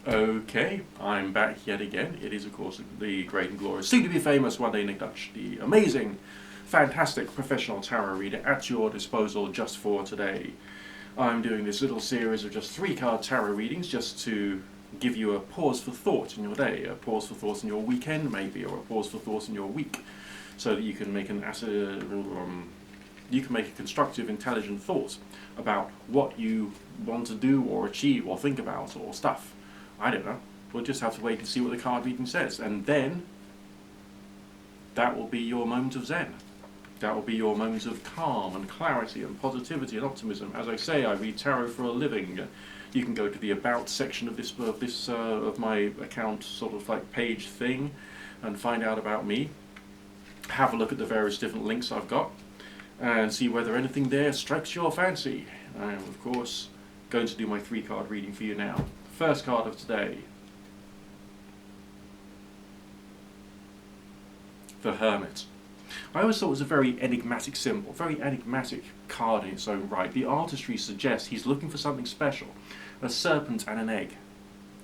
Okay, I'm back yet again. It is, of course, the great and glorious, soon to be famous one day Nick Dutch, the amazing, fantastic professional tarot reader at your disposal just for today. I'm doing this little series of just 3-card tarot readings just to give you a pause for thought in your day, a pause for thought in your weekend maybe, or a pause for thought in your week, so that you can make a constructive, intelligent thought about what you want to do or achieve or think about or stuff. I don't know. We'll just have to wait and see what the card reading says, and then that will be your moment of zen. That will be your moment of calm and clarity and positivity and optimism. As I say, I read tarot for a living. You can go to the about section of my account, sort of like page thing, and find out about me. Have a look at the various different links I've got, and see whether anything there strikes your fancy. I am, of course, going to do my 3-card reading for you now. First card of today, the Hermit. I always thought it was a very enigmatic symbol, very enigmatic card in its own right. The artistry suggests he's looking for something special, a serpent and an egg.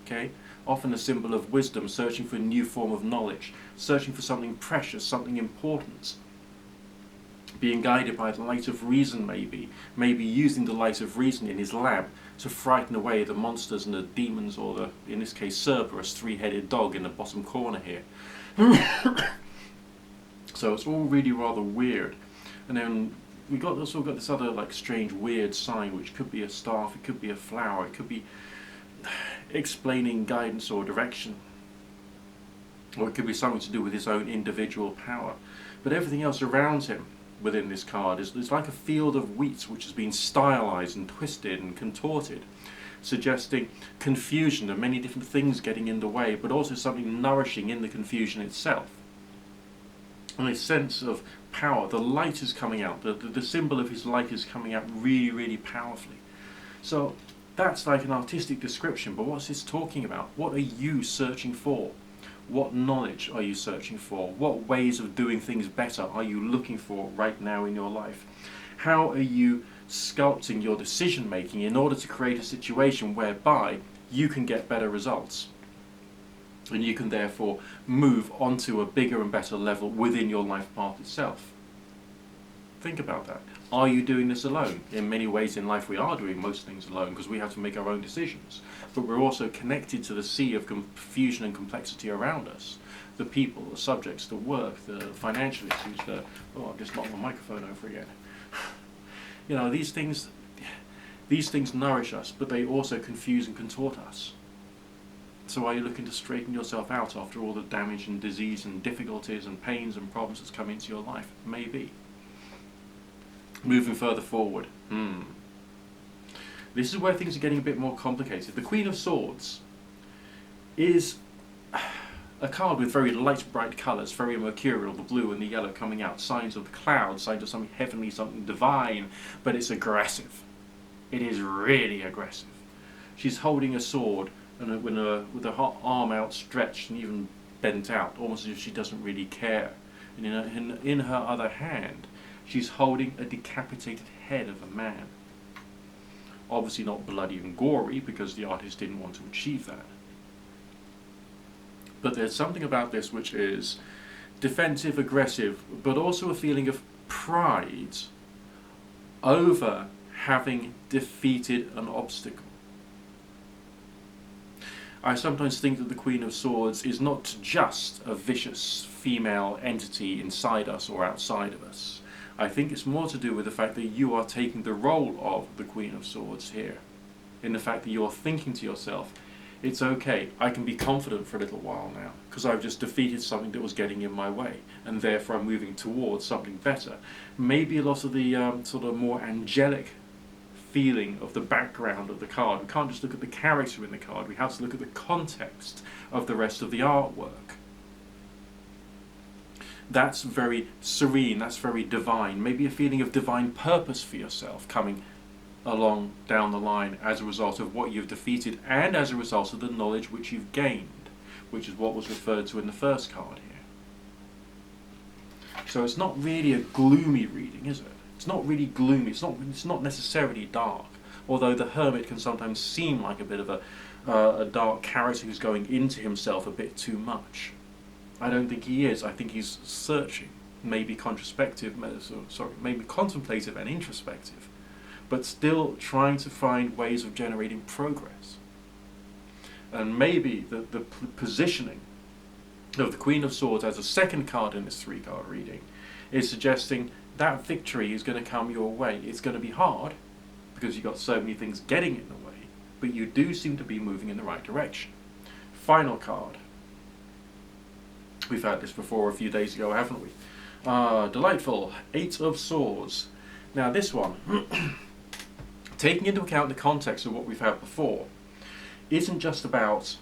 Okay? Often a symbol of wisdom, searching for a new form of knowledge, searching for something precious, something important. Being guided by the light of reason maybe using the light of reason in his lab to frighten away the monsters and the demons, or the, in this case, Cerberus, 3-headed dog in the bottom corner here. So it's all really rather weird. And then we've also got this other like strange weird sign, which could be a staff, it could be a flower, it could be explaining guidance or direction, or it could be something to do with his own individual power. But everything else around him within this card is like a field of wheat which has been stylized and twisted and contorted, suggesting confusion and many different things getting in the way, but also something nourishing in the confusion itself. And a sense of power. The light is coming out, the symbol of his light is coming out really, really powerfully. So that's like an artistic description, but what's this talking about? What are you searching for? What knowledge are you searching for? What ways of doing things better are you looking for right now in your life? How are you sculpting your decision making in order to create a situation whereby you can get better results? And you can therefore move onto a bigger and better level within your life path itself. Think about that. Are you doing this alone? In many ways in life we are doing most things alone because we have to make our own decisions. But we're also connected to the sea of confusion and complexity around us. The people, the subjects, the work, the financial issues, I've just knocked my microphone over again. You know, these things nourish us, but they also confuse and contort us. So are you looking to straighten yourself out after all the damage and disease and difficulties and pains and problems that's come into your life? Maybe. Moving further forward. This is where things are getting a bit more complicated. The Queen of Swords is a card with very light, bright colours, very mercurial, the blue and the yellow coming out, signs of the clouds, signs of something heavenly, something divine, but it's aggressive. It is really aggressive. She's holding a sword and with her arm outstretched and even bent out, almost as if she doesn't really care. And in her other hand, she's holding a decapitated head of a man. Obviously not bloody and gory, because the artist didn't want to achieve that. But there's something about this which is defensive, aggressive, but also a feeling of pride over having defeated an obstacle. I sometimes think that the Queen of Swords is not just a vicious female entity inside us or outside of us. I think it's more to do with the fact that you are taking the role of the Queen of Swords here. In the fact that you are thinking to yourself, it's okay, I can be confident for a little while now, because I've just defeated something that was getting in my way, and therefore I'm moving towards something better. Maybe a lot of the sort of more angelic feeling of the background of the card. We can't just look at the character in the card, we have to look at the context of the rest of the artwork. That's very serene, that's very divine. Maybe a feeling of divine purpose for yourself coming along down the line as a result of what you've defeated and as a result of the knowledge which you've gained, which is what was referred to in the first card here. So it's not really a gloomy reading, is it? It's not really gloomy, it's not necessarily dark, Although the Hermit can sometimes seem like a bit of a dark character who's going into himself a bit too much. I don't think he is. I think he's searching, maybe contemplative and introspective, but still trying to find ways of generating progress. And maybe the positioning of the Queen of Swords as a second card in this 3-card reading is suggesting that victory is going to come your way. It's going to be hard because you've got so many things getting in the way, but you do seem to be moving in the right direction. Final card. We've had this before a few days ago, haven't we? Delightful. 8 of Swords. Now this one, taking into account the context of what we've had before, isn't just about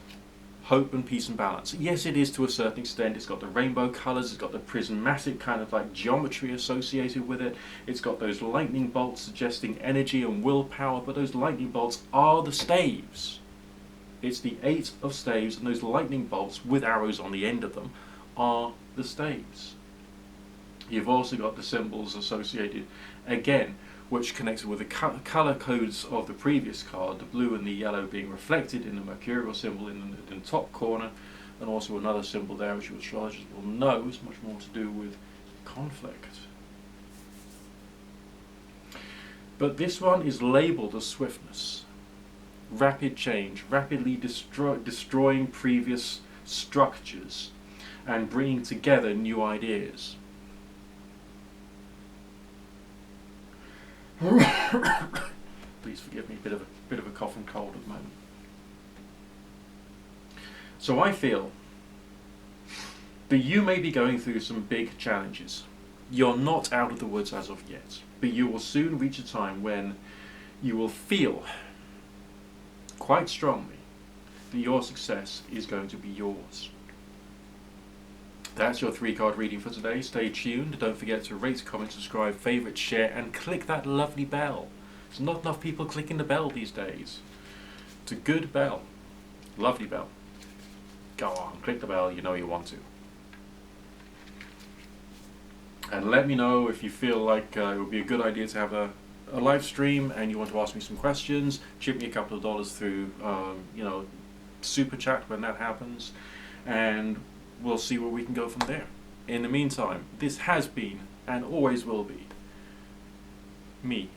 hope and peace and balance. Yes, it is to a certain extent. It's got the rainbow colours, it's got the prismatic kind of like geometry associated with it. It's got those lightning bolts suggesting energy and willpower, but those lightning bolts are the staves. It's the 8 of staves, and those lightning bolts with arrows on the end of them are the staves. You've also got the symbols associated, again, which connects with the colour codes of the previous card, the blue and the yellow being reflected in the mercurial symbol in the top corner, and also another symbol there which astrologers will know is much more to do with conflict. But this one is labelled as swiftness, rapid change, rapidly destroying previous structures and bringing together new ideas. Please forgive me, a bit of a cough and cold at the moment. So I feel that you may be going through some big challenges. You're not out of the woods as of yet, but you will soon reach a time when you will feel quite strongly that your success is going to be yours. That's your 3-card reading for today. Stay tuned. Don't forget to rate, comment, subscribe, favourite, share, and click that lovely bell. There's not enough people clicking the bell these days. It's a good bell. Lovely bell. Go on, click the bell, you know you want to. And let me know if you feel like it would be a good idea to have a live stream and you want to ask me some questions. Chip me a couple of dollars through, Super Chat when that happens. And we'll see where we can go from there. In the meantime, this has been, and always will be, me.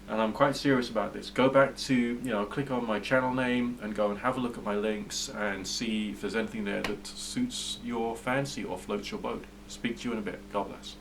And I'm quite serious about this. Go back to, click on my channel name and go and have a look at my links and see if there's anything there that suits your fancy or floats your boat. Speak to you in a bit. God bless.